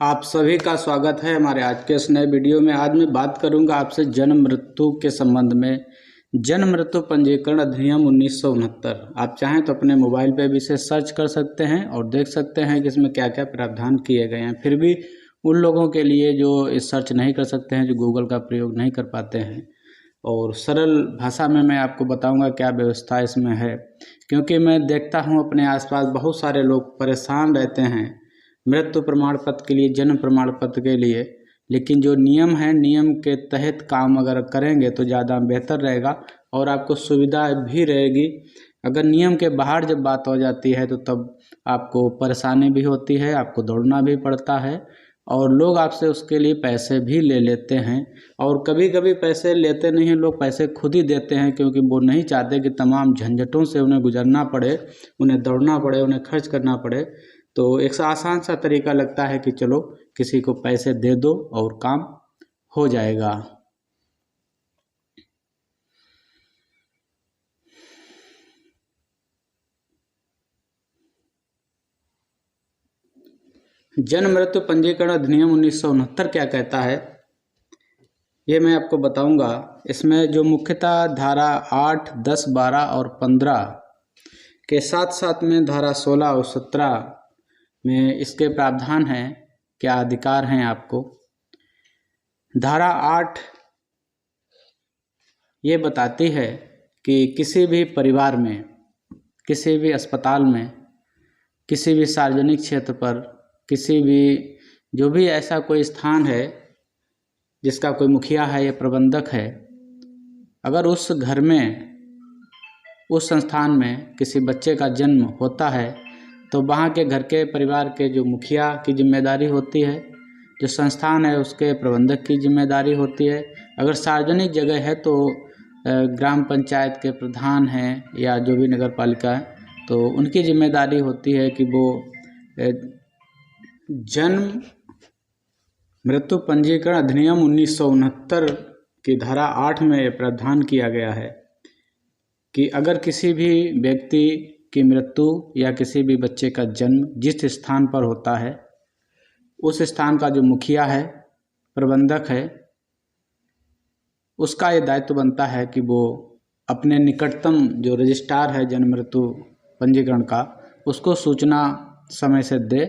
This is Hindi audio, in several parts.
आप सभी का स्वागत है हमारे आज के इस नए वीडियो में। आज मैं बात करूंगा आपसे जन्म मृत्यु के संबंध में। जन्म मृत्यु पंजीकरण अधिनियम 1969। आप चाहें तो अपने मोबाइल पे भी इसे सर्च कर सकते हैं और देख सकते हैं कि इसमें क्या क्या प्रावधान किए गए हैं। फिर भी उन लोगों के लिए जो इस सर्च नहीं कर सकते हैं, जो गूगल का प्रयोग नहीं कर पाते हैं, और सरल भाषा में मैं आपको बताऊंगा क्या व्यवस्था इसमें है। क्योंकि मैं देखता हूं अपने आसपास बहुत सारे लोग परेशान रहते हैं मृत्यु प्रमाण पत्र के लिए, जन्म प्रमाण पत्र के लिए, लेकिन जो नियम है नियम के तहत काम अगर करेंगे तो ज़्यादा बेहतर रहेगा और आपको सुविधा भी रहेगी। अगर नियम के बाहर जब बात हो जाती है तो तब आपको परेशानी भी होती है, आपको दौड़ना भी पड़ता है और लोग आपसे उसके लिए पैसे भी ले लेते हैं। और कभी कभी पैसे लेते नहीं हैं लोग, पैसे खुद ही देते हैं, क्योंकि वो नहीं चाहते कि तमाम झंझटों से उन्हें गुजरना पड़े, उन्हें दौड़ना पड़े, उन्हें खर्च करना पड़े। तो एक आसान सा तरीका लगता है कि चलो किसी को पैसे दे दो और काम हो जाएगा। जन्म मृत्यु पंजीकरण अधिनियम 1969 क्या कहता है ये मैं आपको बताऊंगा। इसमें जो मुख्यतः धारा 8, 10, 12 और 15 के साथ साथ में धारा 16 और 17 में इसके प्रावधान हैं, क्या अधिकार हैं आपको। धारा 8 ये बताती है कि किसी भी परिवार में, किसी भी अस्पताल में, किसी भी सार्वजनिक क्षेत्र पर, किसी भी जो भी ऐसा कोई स्थान है जिसका कोई मुखिया है या प्रबंधक है, अगर उस घर में, उस संस्थान में किसी बच्चे का जन्म होता है तो वहाँ के घर के परिवार के जो मुखिया की जिम्मेदारी होती है, जो संस्थान है उसके प्रबंधक की जिम्मेदारी होती है। अगर सार्वजनिक जगह है तो ग्राम पंचायत के प्रधान हैं या जो भी नगर पालिका है तो उनकी जिम्मेदारी होती है कि वो जन्म मृत्यु पंजीकरण अधिनियम 1969 की धारा 8 में प्रावधान किया गया है कि अगर किसी भी व्यक्ति की मृत्यु या किसी भी बच्चे का जन्म जिस स्थान पर होता है, उस स्थान का जो मुखिया है, प्रबंधक है, उसका ये दायित्व बनता है कि वो अपने निकटतम जो रजिस्ट्रार है जन्म मृत्यु पंजीकरण का, उसको सूचना समय से दे,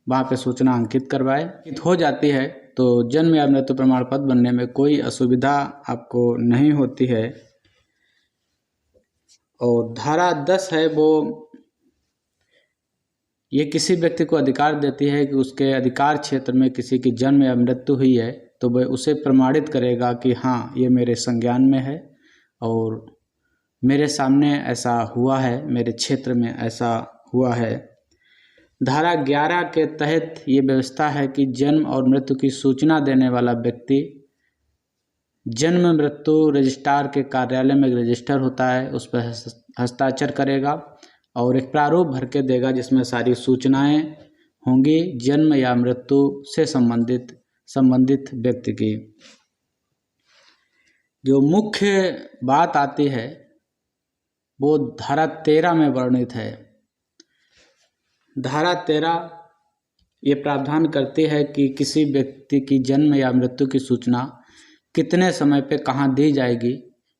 वहाँ पे सूचना अंकित करवाए। हो जाती है तो जन्म या मृत्यु प्रमाण पत्र बनने में कोई असुविधा आपको नहीं होती है। और धारा 10 है वो ये किसी व्यक्ति को अधिकार देती है कि उसके अधिकार क्षेत्र में किसी की जन्म या मृत्यु हुई है तो वह उसे प्रमाणित करेगा कि हाँ ये मेरे संज्ञान में है और मेरे सामने ऐसा हुआ है, मेरे क्षेत्र में ऐसा हुआ है। धारा 11 के तहत ये व्यवस्था है कि जन्म और मृत्यु की सूचना देने वाला व्यक्ति जन्म मृत्यु रजिस्ट्रार के कार्यालय में रजिस्टर होता है, उस पर हस्ताक्षर करेगा और एक प्रारूप भर के देगा जिसमें सारी सूचनाएं होंगी जन्म या मृत्यु से संबंधित व्यक्ति की। जो मुख्य बात आती है वो धारा 13 में वर्णित है। धारा 13 ये प्रावधान करती है कि किसी व्यक्ति की जन्म या मृत्यु की सूचना कितने समय पे कहाँ दी जाएगी,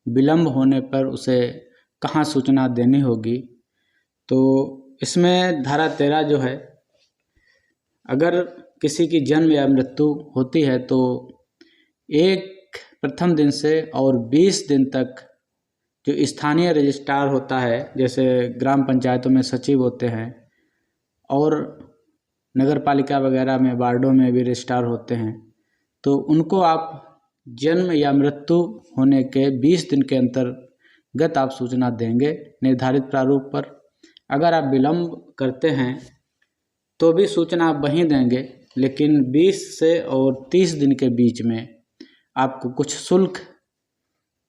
विलम्ब होने पर उसे कहाँ सूचना देनी होगी। तो इसमें धारा 13 जो है, अगर किसी की जन्म या मृत्यु होती है तो एक प्रथम दिन से और 20 दिन तक जो स्थानीय रजिस्ट्रार होता है, जैसे ग्राम पंचायतों में सचिव होते हैं और नगर पालिका वगैरह में वार्डों में भी रजिस्ट्रार होते हैं, तो उनको आप जन्म या मृत्यु होने के 20 दिन के अंतर्गत आप सूचना देंगे निर्धारित प्रारूप पर। अगर आप विलम्ब करते हैं तो भी सूचना आप वहीं देंगे, लेकिन 20 से और 30 दिन के बीच में आपको कुछ शुल्क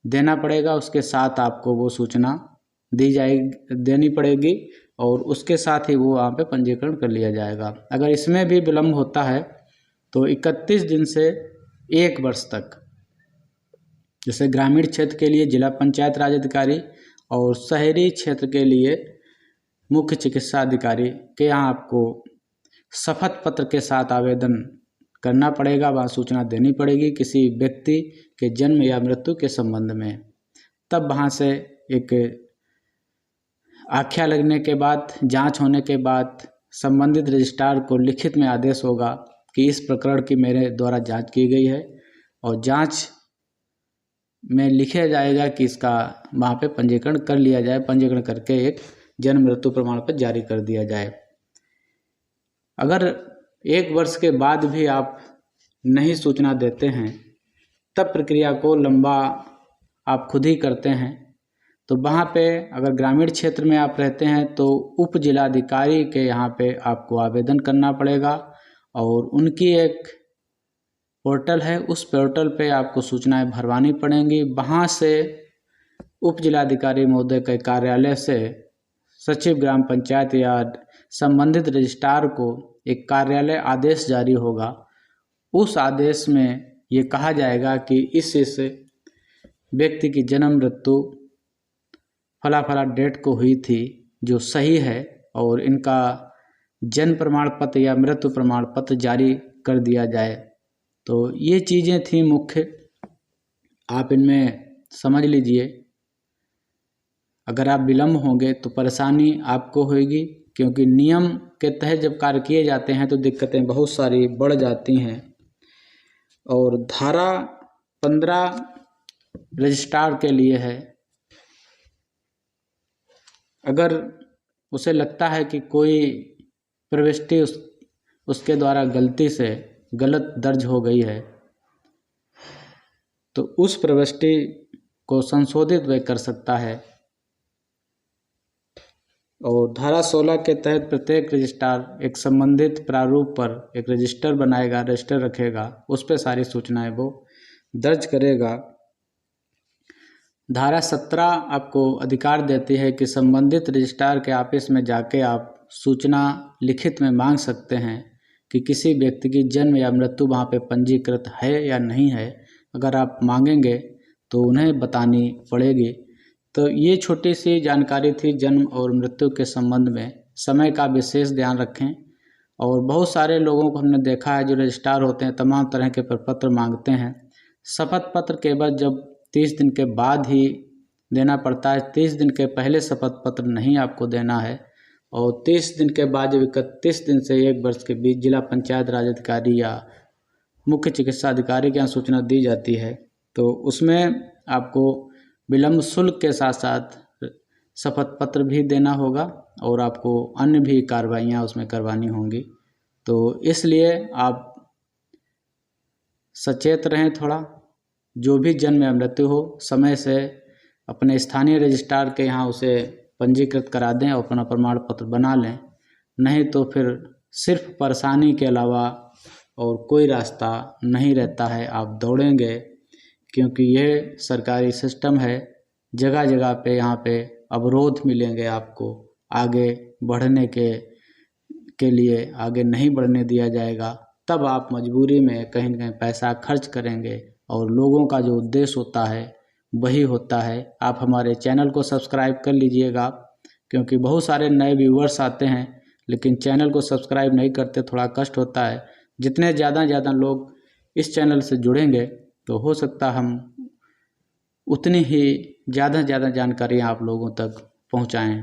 देना पड़ेगा, उसके साथ आपको वो सूचना देनी पड़ेगी और उसके साथ ही वो वहाँ पे पंजीकरण कर लिया जाएगा। अगर इसमें भी विलम्ब होता है तो 31 दिन से 1 वर्ष तक, जैसे ग्रामीण क्षेत्र के लिए जिला पंचायत राज अधिकारी और शहरी क्षेत्र के लिए मुख्य चिकित्सा अधिकारी के यहाँ आपको शपथ पत्र के साथ आवेदन करना पड़ेगा, वहाँ सूचना देनी पड़ेगी किसी व्यक्ति के जन्म या मृत्यु के संबंध में। तब वहाँ से एक आख्या लगने के बाद, जांच होने के बाद संबंधित रजिस्ट्रार को लिखित में आदेश होगा कि इस प्रकरण की मेरे द्वारा जांच की गई है, और जांच में लिखा जाएगा कि इसका वहाँ पे पंजीकरण कर लिया जाए, पंजीकरण करके एक जन्म मृत्यु प्रमाण पत्र जारी कर दिया जाए। अगर 1 वर्ष के बाद भी आप नहीं सूचना देते हैं, तब प्रक्रिया को लंबा आप खुद ही करते हैं, तो वहाँ पे अगर ग्रामीण क्षेत्र में आप रहते हैं तो उप जिलाधिकारी के यहाँ पे आपको आवेदन करना पड़ेगा, और उनकी एक पोर्टल है, उस पोर्टल पे आपको सूचनाएं भरवानी पड़ेंगी। वहाँ से उप जिलाधिकारी महोदय के कार्यालय से सचिव ग्राम पंचायत या संबंधित रजिस्ट्रार को एक कार्यालय आदेश जारी होगा। उस आदेश में ये कहा जाएगा कि इस व्यक्ति की जन्म मृत्यु फला फला डेट को हुई थी, जो सही है, और इनका जन्म प्रमाण पत्र या मृत्यु प्रमाण पत्र जारी कर दिया जाए। तो ये चीज़ें थी मुख्य, आप इनमें समझ लीजिए। अगर आप विलम्ब होंगे तो परेशानी आपको होगी, क्योंकि नियम के तहत जब कार्य किए जाते हैं तो दिक्कतें बहुत सारी बढ़ जाती हैं। और धारा 15 रजिस्ट्रार के लिए है। अगर उसे लगता है कि कोई प्रविष्टि उसके द्वारा गलती से गलत दर्ज हो गई है, तो उस प्रविष्टि को संशोधित वह कर सकता है। और धारा 16 के तहत प्रत्येक रजिस्ट्रार एक संबंधित प्रारूप पर एक रजिस्टर बनाएगा, रजिस्टर रखेगा, उस पर सारी सूचनाएं वो दर्ज करेगा। धारा 17 आपको अधिकार देती है कि संबंधित रजिस्ट्रार के ऑफिस में जाके आप सूचना लिखित में मांग सकते हैं कि किसी व्यक्ति की जन्म या मृत्यु वहाँ पे पंजीकृत है या नहीं है। अगर आप मांगेंगे तो उन्हें बतानी पड़ेगी। तो ये छोटी सी जानकारी थी जन्म और मृत्यु के संबंध में। समय का विशेष ध्यान रखें। और बहुत सारे लोगों को हमने देखा है जो रजिस्ट्रार होते हैं, तमाम तरह के प्रपत्र मांगते हैं। शपथ पत्र केवल जब 30 दिन के बाद ही देना पड़ता है। 30 दिन के पहले शपथ पत्र नहीं आपको देना है। और 30 दिन के बाद जब 31 दिन से 1 वर्ष के बीच जिला पंचायत राज अधिकारी या मुख्य चिकित्सा अधिकारी के यहाँ सूचना दी जाती है, तो उसमें आपको विलम्ब शुल्क के साथ साथ शपथ पत्र भी देना होगा और आपको अन्य भी कार्रवाइयाँ उसमें करवानी होंगी। तो इसलिए आप सचेत रहें थोड़ा। जो भी जन्म या मृत्यु हो, समय से अपने स्थानीय रजिस्ट्रार के यहाँ उसे पंजीकृत करा दें और अपना प्रमाण पत्र बना लें। नहीं तो फिर सिर्फ परेशानी के अलावा और कोई रास्ता नहीं रहता है। आप दौड़ेंगे, क्योंकि ये सरकारी सिस्टम है। जगह जगह पे यहाँ पे अवरोध मिलेंगे आपको, आगे बढ़ने के लिए आगे नहीं बढ़ने दिया जाएगा। तब आप मजबूरी में कहीं न कहीं पैसा खर्च करेंगे और लोगों का जो उद्देश्य होता है वही होता है। आप हमारे चैनल को सब्सक्राइब कर लीजिएगा, क्योंकि बहुत सारे नए व्यूवर्स आते हैं लेकिन चैनल को सब्सक्राइब नहीं करते, थोड़ा कष्ट होता है। जितने ज़्यादा लोग इस चैनल से जुड़ेंगे तो हो सकता हम उतनी ही ज़्यादा जानकारियाँ आप लोगों तक पहुँचाएँ।